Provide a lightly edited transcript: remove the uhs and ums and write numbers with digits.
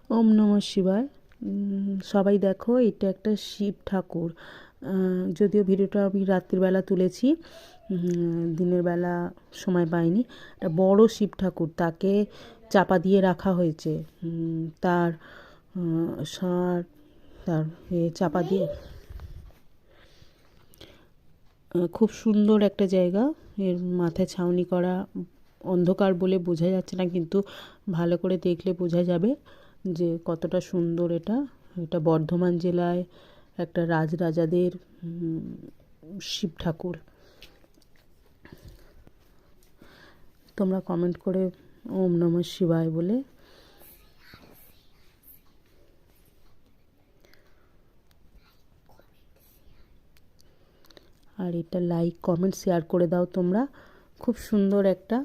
ওম নমঃ শিবায়। সবাই দেখো, এটা একটা শিব ঠাকুর। যদিও ভিডিওটা আমি রাত্রিবেলা তুলেছি, দিনের বেলা সময় পাইনি। একটা বড় শিব ঠাকুর, তাকে চাপা দিয়ে রাখা হয়েছে। তার ষাঁড়, তার চাপা দিয়ে। খুব সুন্দর একটা জায়গা। এর মাথায় ছাউনি করা, অন্ধকার বলে বোঝা যাচ্ছে না, কিন্তু ভালো করে দেখলে বোঝা যাবে যে কতটা সুন্দর এটা। এটা বর্ধমান জেলায় একটা রাজরাজাদের শিব ঠাকুর। তোমরা কমেন্ট করে ওম নমঃ শিবায় বলে। আর এটা লাইক কমেন্ট শেয়ার করে দাও তোমরা। খুব সুন্দর একটা